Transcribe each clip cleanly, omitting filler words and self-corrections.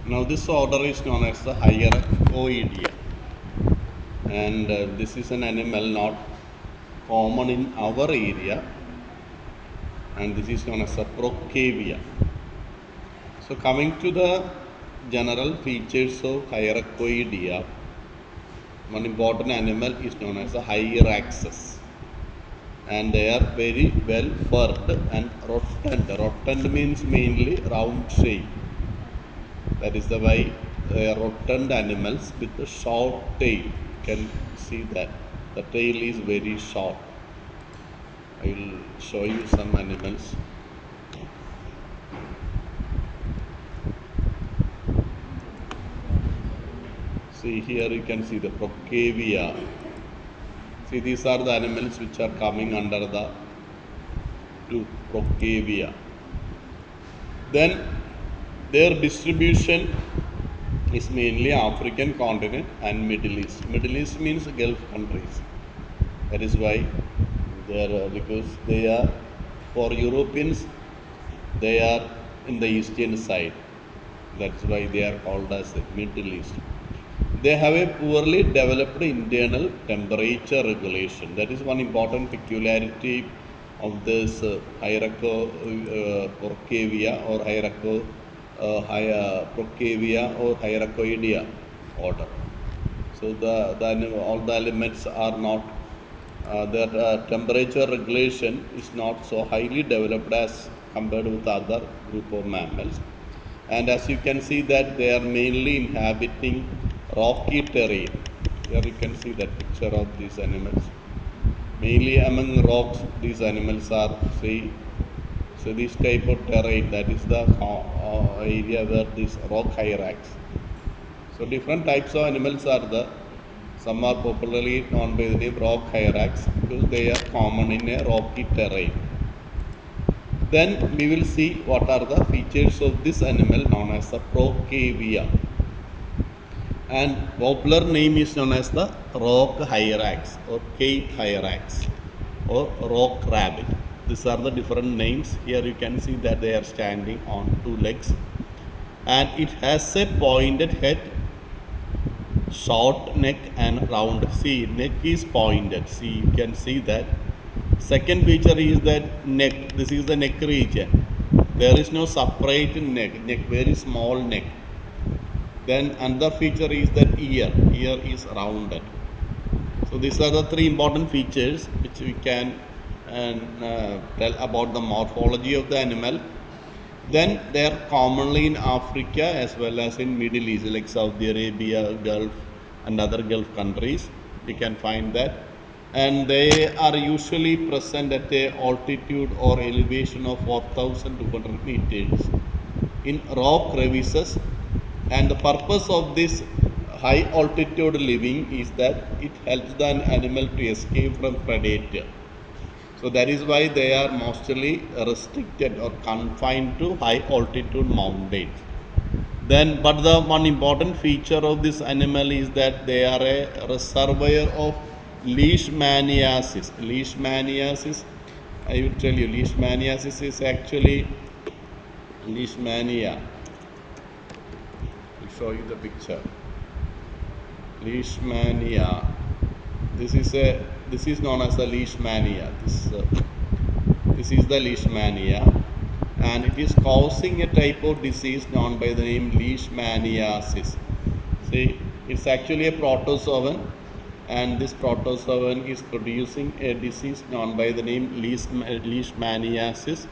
Now this order is known as the hyrax, and this is an animal not common in our area, and this is known as the Procavia. So coming to the general features of hyracoidea, one important animal is known as the hyraxes, and they are very well furred and rotund. Rotund means mainly round shape. That is the why they are rotund animals with a short tail. You can see that the tail is very short. I will show you some animals. See here you can see the Procavia. See, these are the animals which are coming under the group Procavia. Then their distribution is mainly African continent and Middle East. Middle East means Gulf countries. That is why they are because they are, for Europeans, they are in the eastern side. That's why they are called as the Middle East. They have a poorly developed internal temperature regulation. That is one important peculiarity of this Procavia or Procavia or hyracoidea order. So all the elements are not, their temperature regulation is not so highly developed as compared with other group of mammals. And as you can see that they are mainly inhabiting rocky terrain. Here you can see that picture of these animals. Mainly among rocks, these animals are, see, so this type of terrain, that is the area where this rock hyrax. So different types of animals are there. Some are popularly known by the name rock hyrax because they are common in a rocky terrain. Then we will see what are the features of this animal known as the Procavia. And popular name is known as the rock hyrax or cave hyrax or rock rabbit. These are the different names. Here you can see that they are standing on two legs, and it has a pointed head, short neck and round. See, neck is pointed. See, you can see that. Second feature is that neck. This is the neck region. There is no separate neck, very small neck. Then another feature is that ear is rounded. So these are the three important features which we can tell about the morphology of the animal. Then they are commonly in Africa as well as in Middle East, like Saudi Arabia, Gulf and other Gulf countries. We can find that. And they are usually present at a altitude or elevation of 4,200 meters in rock crevices. And the purpose of this high altitude living is that it helps the animal to escape from predator. So that is why they are mostly restricted or confined to high altitude mountains. Then, but the one important feature of this animal is that they are a reservoir of leishmaniasis. Leishmaniasis, I will tell you, leishmaniasis is actually leishmania. Show you the picture. Leishmania. This is known as the leishmania. This is the leishmania, and it is causing a type of disease known by the name leishmaniasis. See, it's actually a protozoan, and this protozoan is producing a disease known by the name leishmaniasis.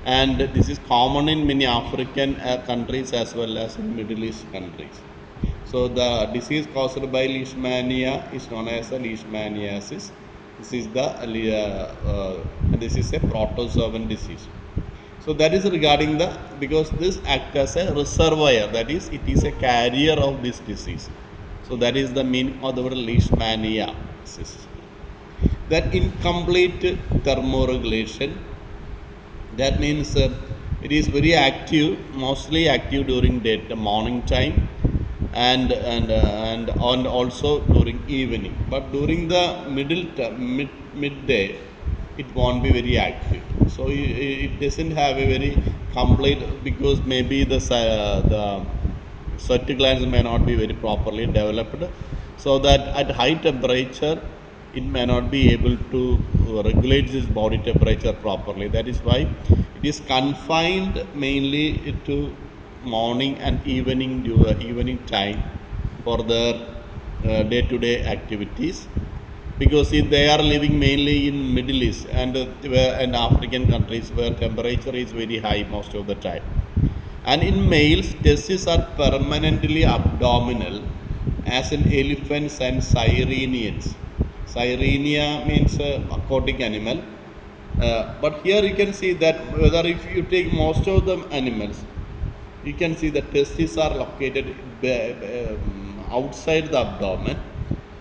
And this is common in many African countries as well as in Middle East countries. So the disease caused by leishmania is known as a leishmaniasis. This is a protozoan disease. So that is regarding because this acts as a reservoir, that is, it is a carrier of this disease. So that is the meaning of the word leishmaniasis. That incomplete thermoregulation. That means it is very active, mostly active during morning time, and also during evening. But during the midday, it won't be very active. So it doesn't have a very complete, because maybe the sweat glands may not be very properly developed, so that at high temperature it may not be able to regulate this body temperature properly. That is why it is confined mainly to morning and evening time for their day-to-day activities, because they are living mainly in Middle East and African countries where temperature is very high most of the time. And in males, testes are permanently abdominal, as in elephants and sirenians. Sirenia means aquatic animal. But here you can see that whether if you take most of the animals, you can see the testes are located outside the abdomen,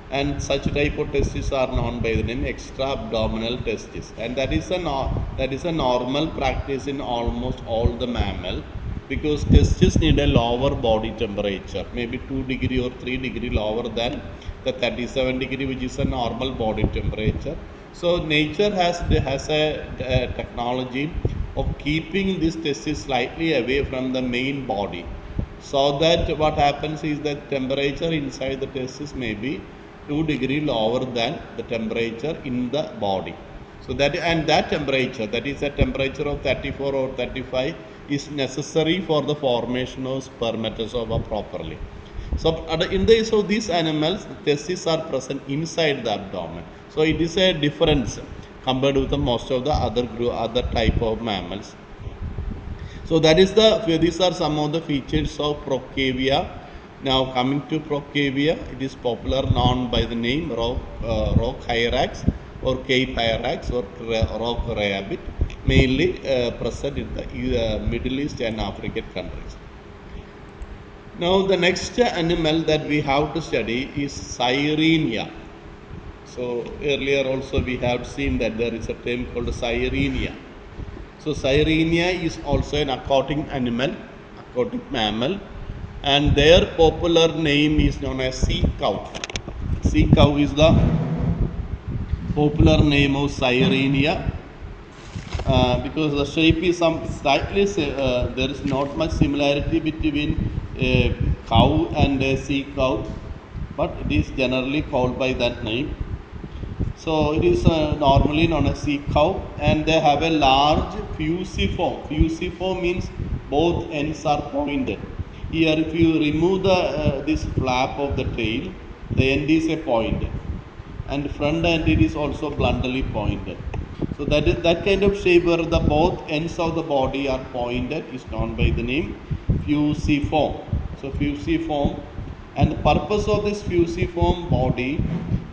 and such type of testes are known by the name extra abdominal testes, and that is a normal practice in almost all the mammal, because testes need a lower body temperature, maybe 2 degree or 3 degree lower than the 37 degree, which is a normal body temperature. So nature has a technology of keeping these testes slightly away from the main body, so that what happens is that temperature inside the testes may be 2 degree lower than the temperature in the body. So that temperature, that is a temperature of 34 or 35, is necessary for the formation of spermatozoa properly. So in the case of these animals, the testes are present inside the abdomen. So it is a difference compared with the most of the other type of mammals. So these are some of the features of Procavia. Now coming to Procavia, it is popular known by the name rock hyrax or Cape hyrax or rock rabbit, mainly present in the Middle East and African countries. Now the next animal that we have to study is Sirenia. So earlier also we have seen that there is a term called Sirenia. So Sirenia is also an aquatic animal, aquatic mammal, and their popular name is known as sea cow. Sea cow is the popular name of Sirenia, because the shape is slightly, there is not much similarity between a cow and a sea cow, but it is generally called by that name. So it is normally known as sea cow, and they have a large fusiform. Fusiform means both ends are pointed. Here if you remove this flap of the tail, the end is a point, and front end it is also bluntly pointed. So that kind of shape where the both ends of the body are pointed is known by the name fusiform. So fusiform, and the purpose of this fusiform body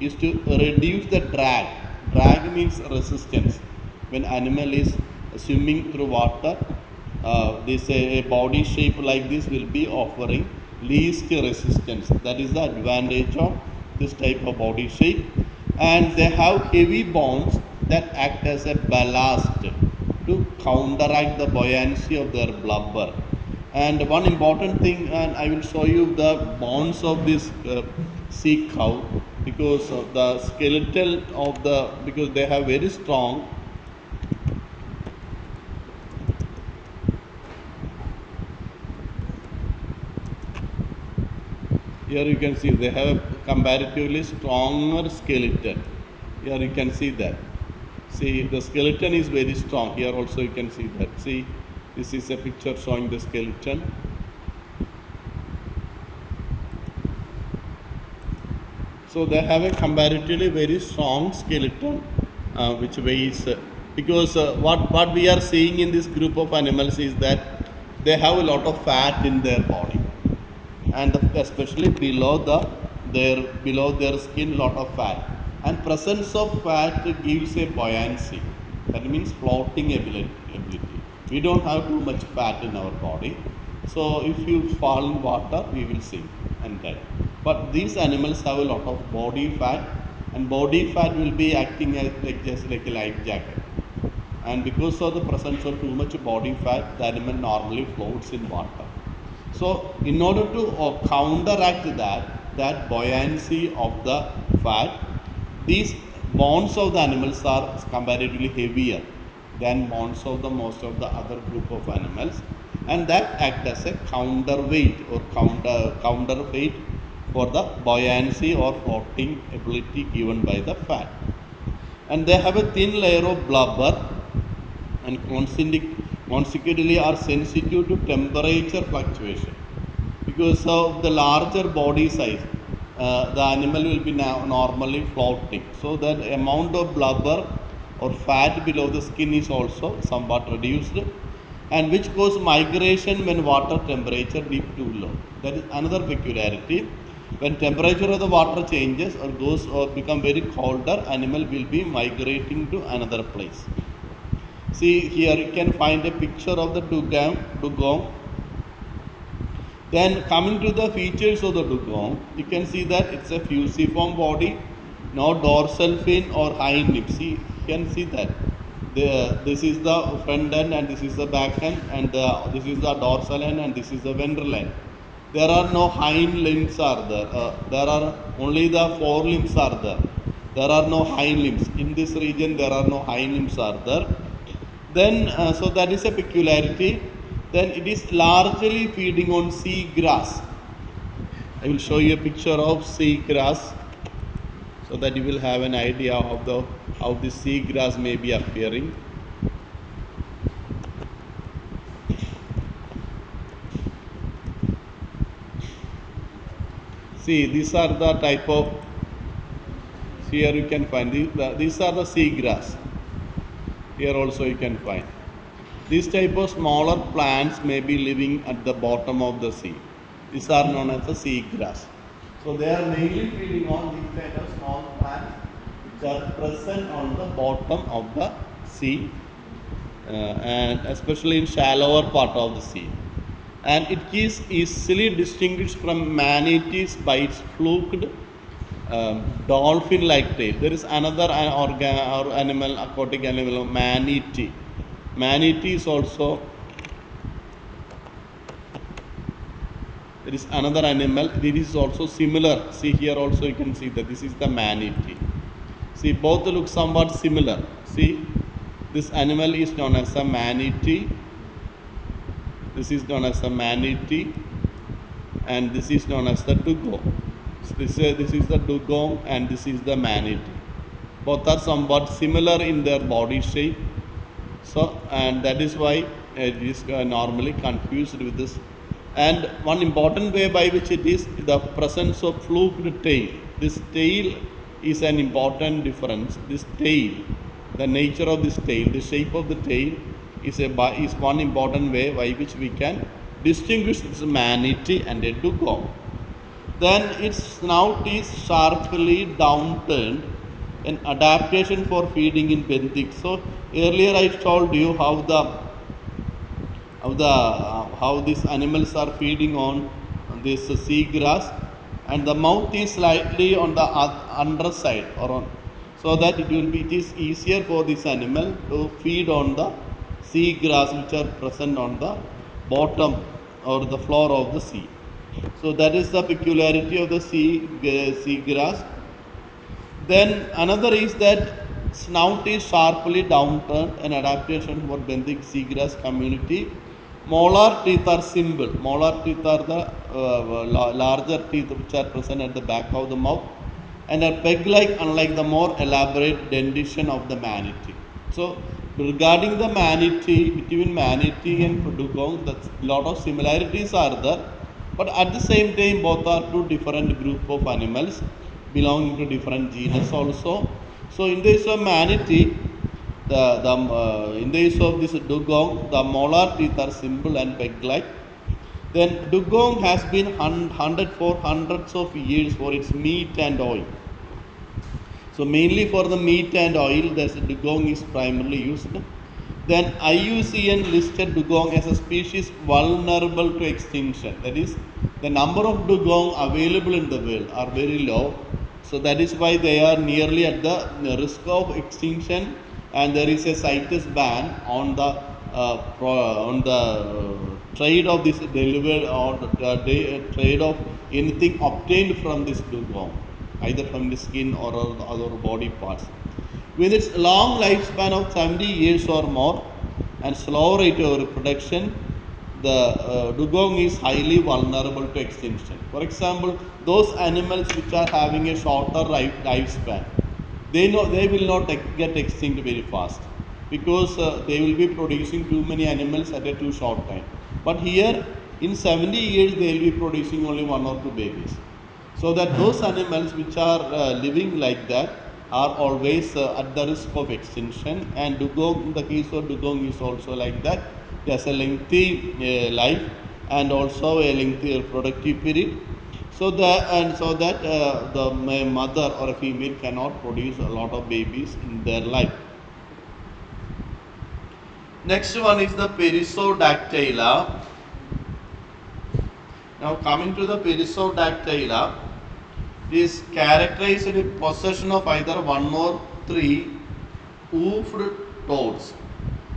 is to reduce the drag. Drag means resistance. When animal is swimming through water, a body shape like this will be offering least resistance. That is the advantage of this type of body shape. And they have heavy bones that act as a ballast to counteract the buoyancy of their blubber. And one important thing, and I will show you the bones of this sea cow, because of the skeleton of because they have very strong here you can see they have a comparatively stronger skeleton. Here you can see that. See, the skeleton is very strong. Here also you can see that. See, this is a picture showing the skeleton. So they have a comparatively very strong skeleton, which weighs, because what we are seeing in this group of animals is that they have a lot of fat in their body, and especially below their skin, lot of fat. And presence of fat gives a buoyancy. That means floating ability. We don't have too much fat in our body, so if you fall in water, we will sink and die. But these animals have a lot of body fat, and body fat will be acting as just like a life jacket. And because of the presence of too much body fat, the animal normally floats in water. So in order to counteract that buoyancy of the fat, these bones of the animals are comparatively heavier than bones of the most of the other group of animals, and that act as a counterweight or counterweight for the buoyancy or floating ability given by the fat. And they have a thin layer of blubber and consequently are sensitive to temperature fluctuation. Because of the larger body size, the animal will be now normally floating. So that amount of blubber or fat below the skin is also somewhat reduced, and which cause migration when water temperature be too low. That is another peculiarity. When temperature of the water changes or goes or become very colder, animal will be migrating to another place. See here you can find a picture of the dugong. Then coming to the features of the dugong, you can see that it's a fusiform body, no dorsal fin or hind limb. See, you can see that. This is the front end and this is the back end, and this is the dorsal end and this is the ventral end. There are no hind limbs are there. There are only the forelimbs are there. There are no hind limbs. In this region there are no hind limbs are there. Then so that is a peculiarity. Then it is largely feeding on sea grass. I will show you a picture of sea grass so that you will have an idea of how the sea grass may be appearing. See, these are the type of, here you can find these are the sea grass. Here also you can find. These type of smaller plants may be living at the bottom of the sea. These are known as the sea grass. So they are mainly feeding on these kind of small plants which are present on the bottom of the sea, and especially in shallower part of the sea. And it is easily distinguished from manatees by its fluked dolphin-like tail. There is another animal, aquatic animal, manatee. Manatee is also, there is another animal, it is also similar. See here also you can see that this is the manatee. See, both look somewhat similar. See, this animal is known as a manatee. This is known as a manatee, and this is known as the dugong. So this is the dugong and this is the manatee. Both are somewhat similar in their body shape. So, and that is why it is normally confused with this. And one important way by which it is the presence of fluked tail. This tail is an important difference. This tail, the nature of this tail, the shape of the tail is one important way by which we can distinguish this manatee and a dugong. Then its snout is sharply downturned, an adaptation for feeding in benthic. So earlier I told you how these animals are feeding on this sea grass, and the mouth is slightly on the underside or on, so that it is easier for this animal to feed on the sea grass which are present on the bottom or the floor of the sea. So that is the peculiarity of the sea grass. Then another is that snout is sharply downturned, an adaptation for benthic seagrass community. Molar teeth are simple. Molar teeth are the larger teeth which are present at the back of the mouth and are peg-like, unlike the more elaborate dentition of the manatee. So regarding the manatee, between manatee and dugong, a lot of similarities are there, but at the same time both are two different group of animals belonging to different genus also. So in the case of manatee, in the case of this dugong, the molar teeth are simple and peg-like. Then dugong has been hunted for hundreds of years for its meat and oil. So mainly for the meat and oil, the dugong is primarily used. Then IUCN listed dugong as a species vulnerable to extinction. That is, the number of dugong available in the world are very low. So that is why they are nearly at the risk of extinction, and there is a CITES ban on the trade of this delivered or trade of anything obtained from this dugong, either from the skin or other body parts. With its long lifespan of 70 years or more and slow rate of reproduction, the dugong is highly vulnerable to extinction. For example, those animals which are having a shorter lifespan, they will not get extinct very fast, because they will be producing too many animals at a too short time. But here, in 70 years, they will be producing only one or two babies. So that those animals which are living like that are always at the risk of extinction. And dugong, in the case of dugong, is also like that. It has a lengthy life and also a lengthy productive period. So that the mother or a female cannot produce a lot of babies in their life. Next one is the Perissodactyla. Now coming to the Perissodactyla, it is characterized with possession of either one or three hoofed toads.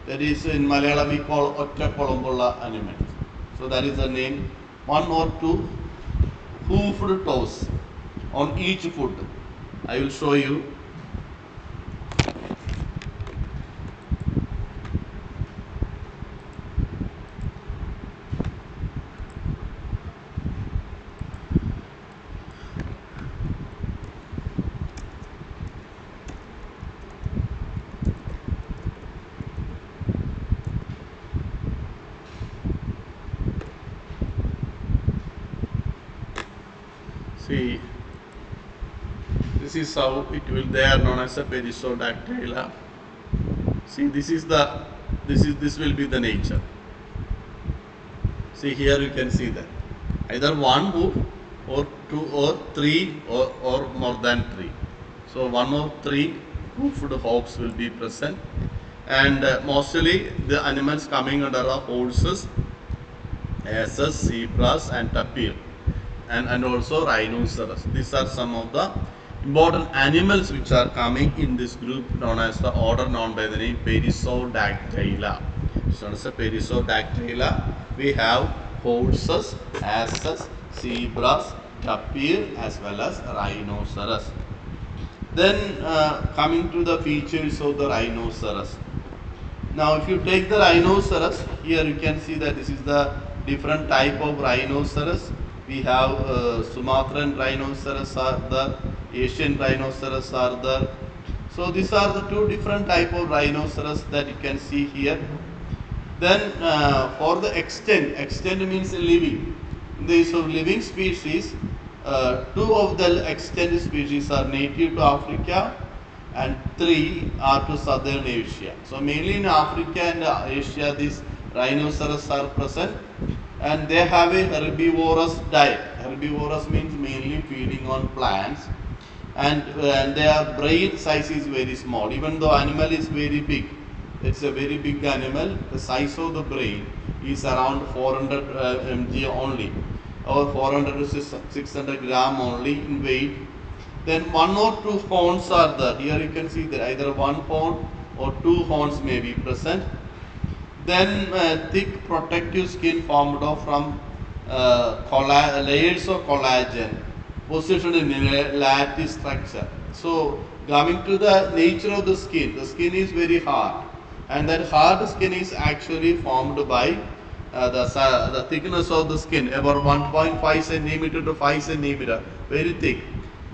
That is, in Malayalam we call Ottakolombulla animal. So that is the name. One or two hoofed toes on each foot. I will show you. See, this is how it will. They are known as a Perissodactyla. See, this will be the nature. See, here you can see that either one hoof or two or three or more than three. So one or three hoofed hogs will be present, and mostly the animals coming under are horses, asses, zebras, and tapir. And also rhinoceros. These are some of the important animals which are coming in this group known as the order known by the name Perissodactyla. So as a Perissodactyla, we have horses, asses, zebras, tapir, as well as rhinoceros. Then coming to the features of the rhinoceros. Now if you take the rhinoceros, here you can see that this is the different type of rhinoceros. We have Sumatran rhinoceros are there, Asian rhinoceros are there. So these are the two different type of rhinoceros that you can see here. Then for the extent means living. In the case of living species, two of the extant species are native to Africa and three are to southern Asia. So mainly in Africa and Asia these rhinoceros are present, and they have a herbivorous diet. Herbivorous means mainly feeding on plants, and their brain size is very small. Even though animal is very big, it's a very big animal, the size of the brain is around 400 mg only, or 400 to 600 gram only in weight. Then one or two horns are there. Here you can see that either one horn or two horns may be present. Then thick protective skin formed of from layers of collagen positioned in a lattice structure. So coming to the nature of the skin is very hard, and that hard skin is actually formed by the thickness of the skin, about 1.5 centimeter to 5 centimeter, very thick.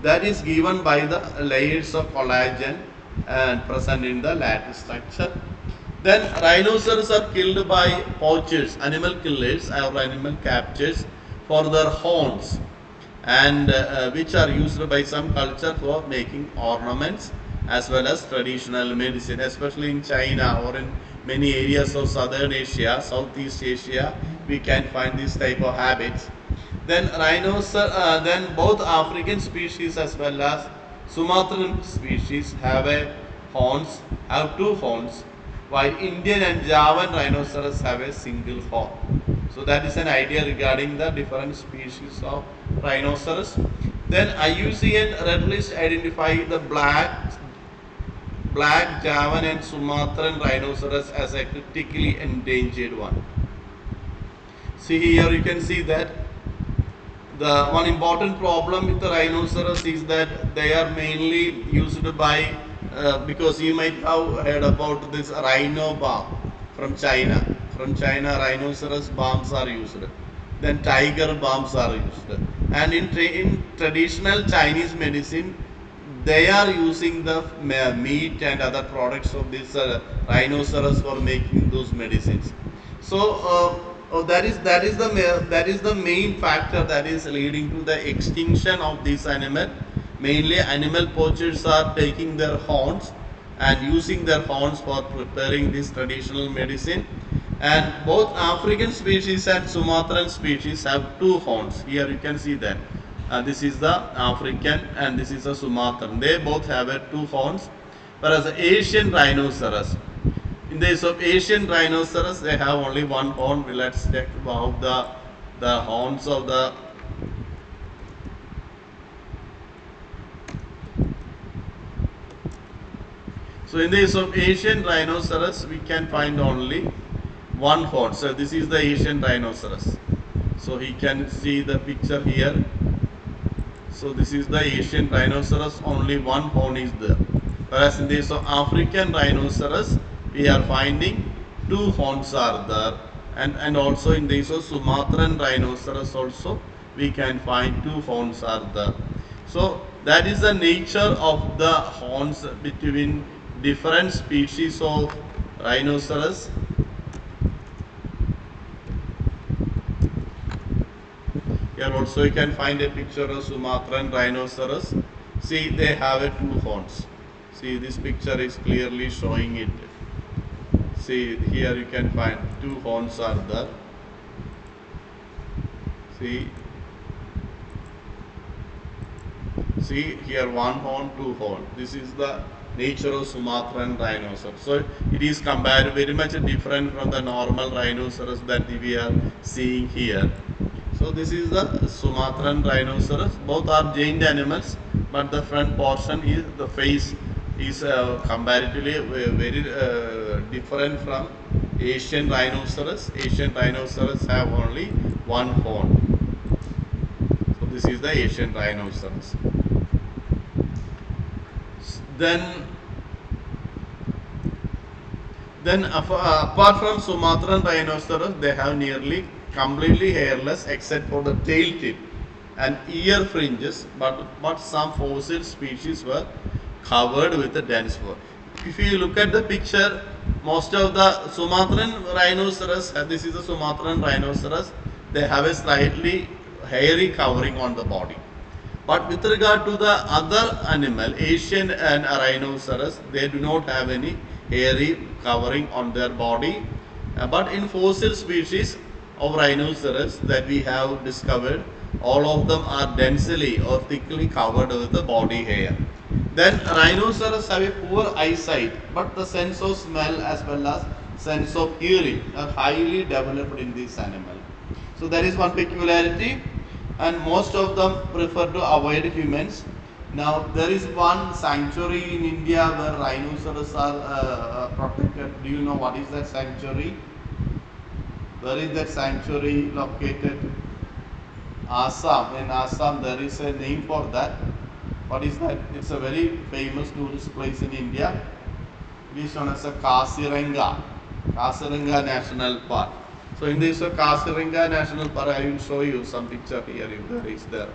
That is given by the layers of collagen and present in the lattice structure. Then rhinoceros are killed by poachers, animal killers or animal captures for their horns, and which are used by some culture for making ornaments as well as traditional medicine, especially in China or in many areas of southern Asia, Southeast Asia, we can find this type of habits. Then then both African species as well as Sumatran species have two horns, while Indian and Javan rhinoceros have a single horn. So that is an idea regarding the different species of rhinoceros. Then IUCN Red List identify the black Javan and Sumatran rhinoceros as a critically endangered one. See here you can see that the one important problem with the rhinoceros is that they are mainly used by because you might have heard about this rhino balm from China, From China, rhinoceros balms are used. Then tiger balms are used. And in traditional Chinese medicine, they are using the meat and other products of this rhinoceros for making those medicines. So that is the main factor that is leading to the extinction of this animal. Mainly, animal poachers are taking their horns and using their horns for preparing this traditional medicine. And both African species and Sumatran species have two horns. Here you can see that. This is the African and this is the Sumatran. They both have two horns. Whereas the Asian rhinoceros, in the case of Asian rhinoceros, they have only one horn. Let's check about the horns of the. So in the case of Asian rhinoceros, we can find only one horn. So this is the Asian rhinoceros. So he can see the picture here. So this is the Asian rhinoceros, only one horn is there. Whereas in the case of African rhinoceros, we are finding two horns are there. And also in the case of Sumatran rhinoceros also, we can find two horns are there. So that is the nature of the horns between different species of rhinoceros. Here also you can find a picture of Sumatran rhinoceros. See, they have two horns. See, this picture is clearly showing it. See, here you can find two horns are there. See here one horn, two horn. This is the nature of Sumatran rhinoceros. So it is compared very much different from the normal rhinoceros that we are seeing here. So this is the Sumatran rhinoceros. Both are giant animals, but the front portion is the face is comparatively very different from Asian rhinoceros. Asian rhinoceros have only one horn. So this is the Asian rhinoceros. Then apart from Sumatran rhinoceros, they have nearly completely hairless except for the tail tip and ear fringes, but some fossil species were covered with a dense fur. If you look at the picture, most of the Sumatran rhinoceros, this is a Sumatran rhinoceros, they have a slightly hairy covering on the body. But with regard to the other animal, Asian and rhinoceros, they do not have any hairy covering on their body. But in fossil species of rhinoceros that we have discovered, all of them are densely or thickly covered with the body hair. Then rhinoceros have a poor eyesight, but the sense of smell as well as sense of hearing are highly developed in this animal. So that is one peculiarity, and most of them prefer to avoid humans. Now there is one sanctuary in India where rhinoceros are protected. Do you know what is that sanctuary? Where is that sanctuary located? Assam. In Assam there is a name for that. What is that? It's a very famous tourist place in India. It is known as a Kaziranga National Park. So in this Kaziranga National Park, I will show you some picture here if there is there.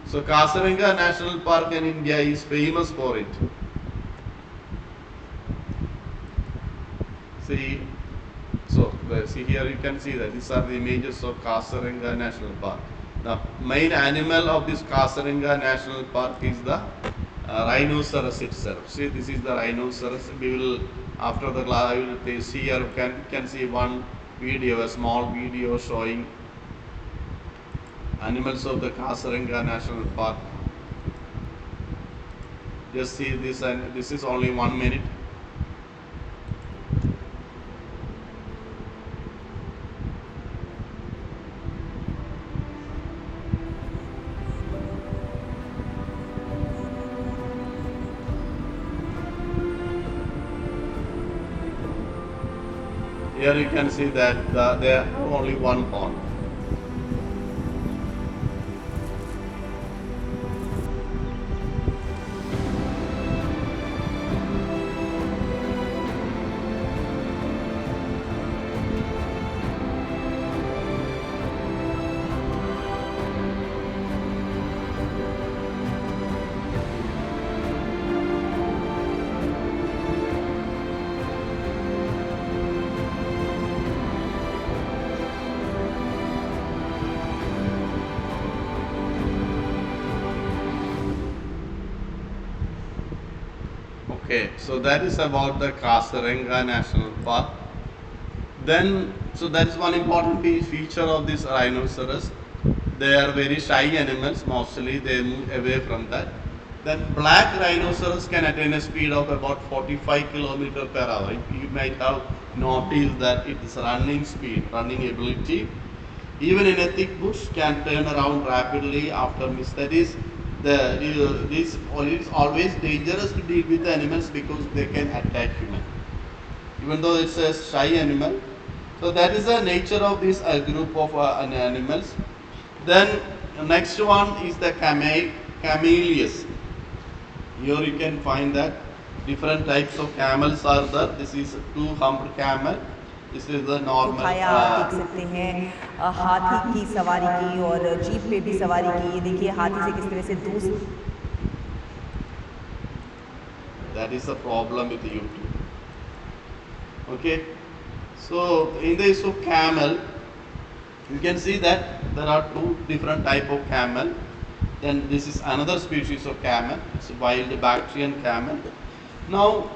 So Kaziranga National Park in India is famous for it. See, see here you can see that these are the images of Kaziranga National Park. The main animal of this Kaziranga National Park is the rhinoceros itself. See, this is the rhinoceros. We will, after the class, I will see here. You can see one video, a small video showing animals of the Kaziranga National Park. Just see this, and this is only 1 minute. Here you can see that there are only one horn. Okay, so that is about the Kasiranga National Park. Then, so that is one important feature of this rhinoceros. They are very shy animals, mostly they move away from that. Then black rhinoceros can attain a speed of about 45 kilometer per hour. You might have noticed that its running speed, running ability, even in a thick bush, can turn around rapidly after miss. That is, it is always dangerous to deal with animals because they can attack human. Even though it's a shy animal, so that is the nature of this group of animals. Then next one is the camellias. Here you can find that different types of camels are there. This is two-humped camel. This is the normal. दिखाया आप देख सकते हैं हाथी की सवारी की और जीप पे भी सवारी की। ये देखिए हाथी से किस तरह से दूर। That is the problem with YouTube. Okay, so in the case of camel, you can see that there are two different type of camel. Then this is another species of camel. It's a wild Bactrian camel. Now,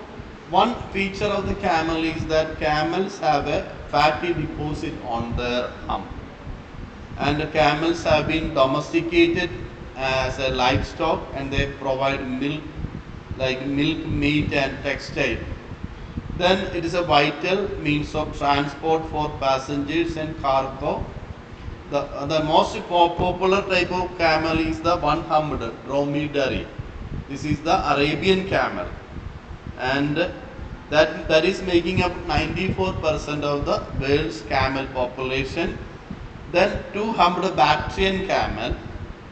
one feature of the camel is that camels have a fatty deposit on their hump, and the camels have been domesticated as a livestock, and they provide milk, like milk, meat, and textile. Then it is a vital means of transport for passengers and cargo. The most popular type of camel is the one-humped dromedary. This is the Arabian camel, and that is making up 94% of the world's camel population. Then two-humped Bactrian camel,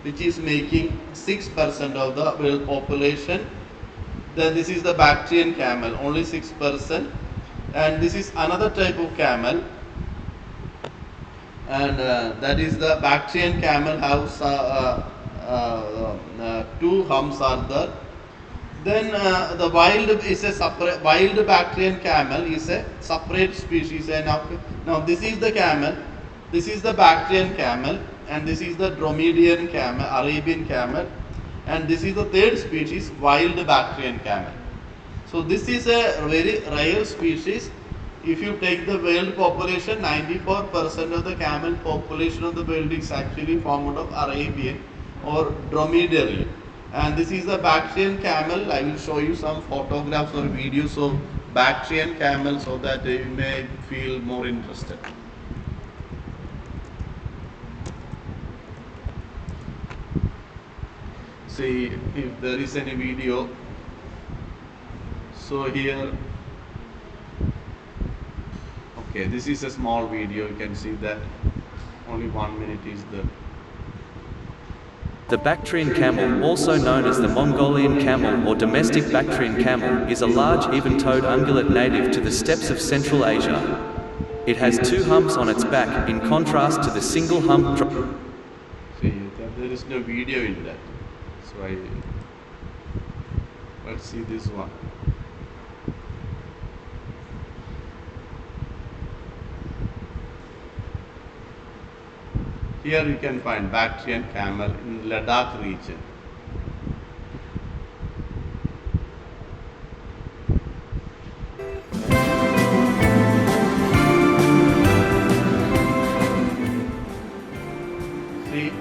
which is making 6% of the world population. Then this is the Bactrian camel, only 6%. And this is another type of camel, and that is the Bactrian camel has two humps are there. Then the wild Bactrian camel is a separate species. And now this is the camel, this is the Bactrian camel, and this is the Dromedairian camel, Arabian camel, and this is the third species, wild Bactrian camel. So this is a very rare species. If you take the world population, 94% of the camel population of the world is actually formed of Arabian or dromedary. And this is the Bactrian camel. I will show you some photographs or videos of Bactrian camel so that you may feel more interested. See if there is any video. So here, okay, this is a small video. You can see that only 1 minute is there. The Bactrian camel, also known as the Mongolian camel or domestic Bactrian camel, is a large even-toed ungulate native to the steppes of Central Asia. It has two humps on its back, in contrast to the single hump. See, there is no video in that. So let's see this one. Here you can find Bactrian camel in Ladakh region. See,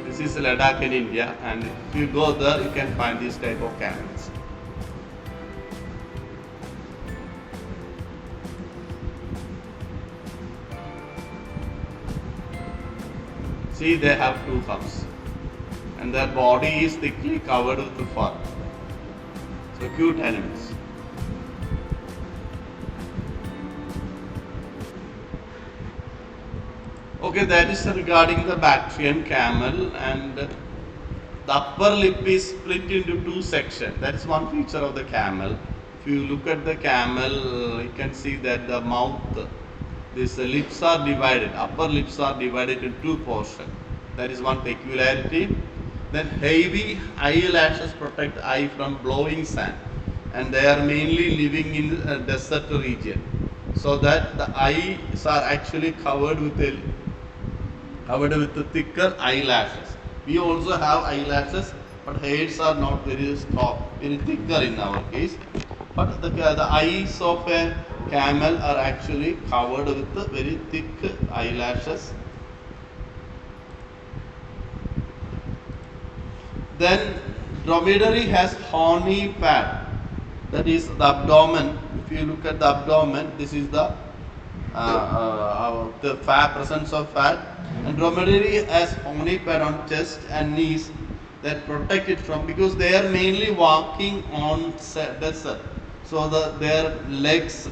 this is Ladakh in India, and if you go there, you can find this type of camels. See, they have two humps, and their body is thickly covered with fur. So cute animals. Okay, that is regarding the Bactrian camel, and the upper lip is split into two sections. That is one feature of the camel. If you look at the camel, you can see that the mouth, these lips are divided, upper lips are divided into two portions. That is one peculiarity. Then heavy eyelashes protect eye from blowing sand, and they are mainly living in a desert region, so that the eyes are actually covered with the thicker eyelashes. We also have eyelashes, but hairs are not very strong, very thicker in our case. But the eyes of a camel are actually covered with very thick eyelashes. Then dromedary has horny pad, that is the abdomen. If you look at the abdomen, this is the fat, presence of fat, and dromedary has horny pad on chest and knees that protect it from, because they are mainly walking on desert, so their legs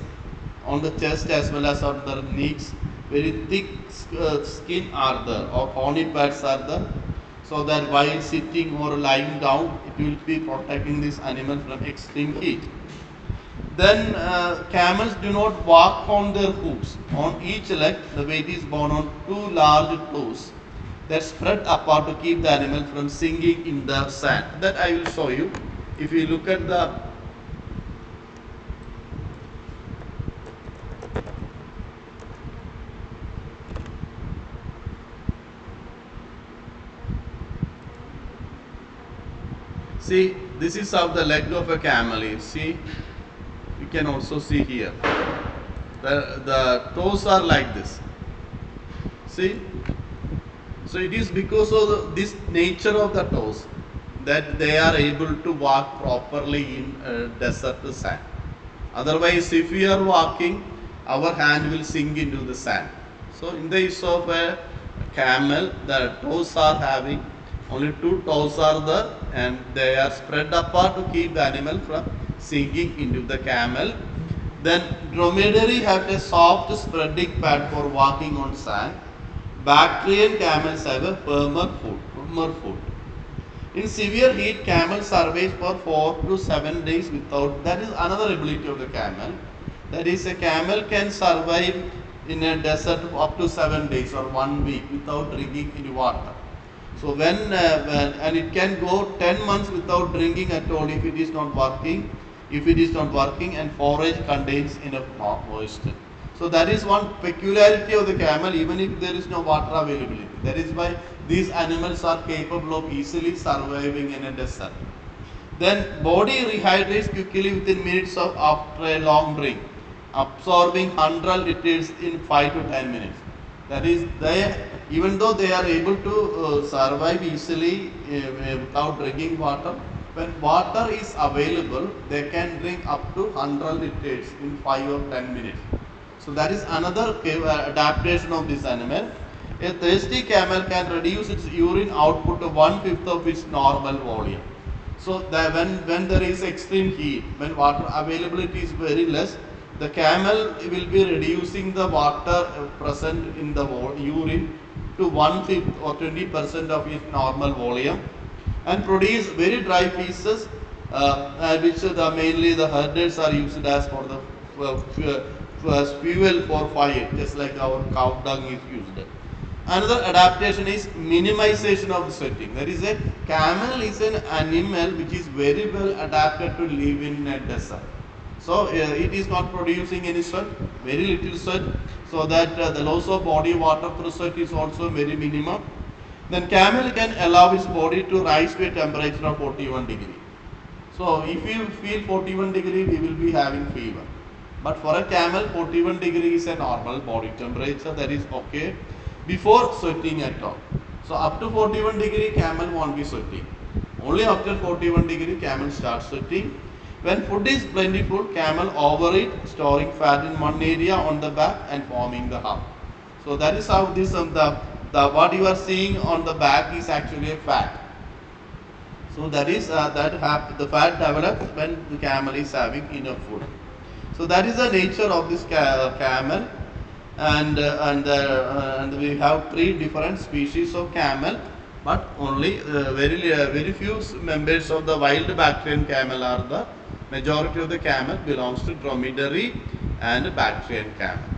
on the chest as well as on the knees, very thick skin are there, or horny pads are there, so that while sitting or lying down, it will be protecting this animal from extreme heat. Then camels do not walk on their hooves. On each leg, the weight is borne on two large toes that spread apart to keep the animal from sinking in the sand. That I will show you. If you look at the see, this is how the leg of a camel is. See, you can also see here. The toes are like this. See? So it is because of this nature of the toes that they are able to walk properly in desert sand. Otherwise, if we are walking, our hand will sink into the sand. So in the case of a camel, the toes are having only two toes are there, and they are spread apart to keep the animal from sinking into the camel. Then dromedary have a soft spreading pad for walking on sand. Bactrian camels have a firmer foot. In severe heat, camel survives for 4 to 7 days without. That is another ability of the camel. That is, a camel can survive in a desert up to 7 days or 1 week without drinking any water. So and it can go 10 months without drinking at all if it is not working. And forage contains enough moisture. So that is one peculiarity of the camel, even if there is no water availability. That is why these animals are capable of easily surviving in a desert. Then body rehydrates quickly within minutes after a long drink, absorbing 100 liters in 5 to 10 minutes. That is, even though they are able to survive easily without drinking water, when water is available, they can drink up to 100 liters in 5 or 10 minutes. So that is another adaptation of this animal. A thirsty camel can reduce its urine output to 1/5 of its normal volume. So when there is extreme heat, when water availability is very less, the camel will be reducing the water present in the urine to 1/5 or 20% of its normal volume, and produce very dry pieces, which mainly the herders are used as for the fuel for fire, just like our cow dung is used. Another adaptation is minimization of sweating. That is, a camel is an animal which is very well adapted to live in a desert. So it is not producing any sweat, very little sweat, so that the loss of body water through sweat is also very minimum. Then camel can allow its body to rise to a temperature of 41 degree. So if you feel 41 degree, we will be having fever. But for a camel, 41 degree is a normal body temperature, that is okay before sweating at all. So up to 41 degree, camel won't be sweating. Only after 41 degree, camel starts sweating. When food is plentiful, camel overeat, storing fat in one area on the back and forming the hump. So that is how this what you are seeing on the back is actually a fat. So that is the fat develops when the camel is having enough food. So that is the nature of this camel, and we have 3 different species of camel, but only very few members of the wild Bactrian camel are the majority of the camel belongs to dromedary and Bactrian camel.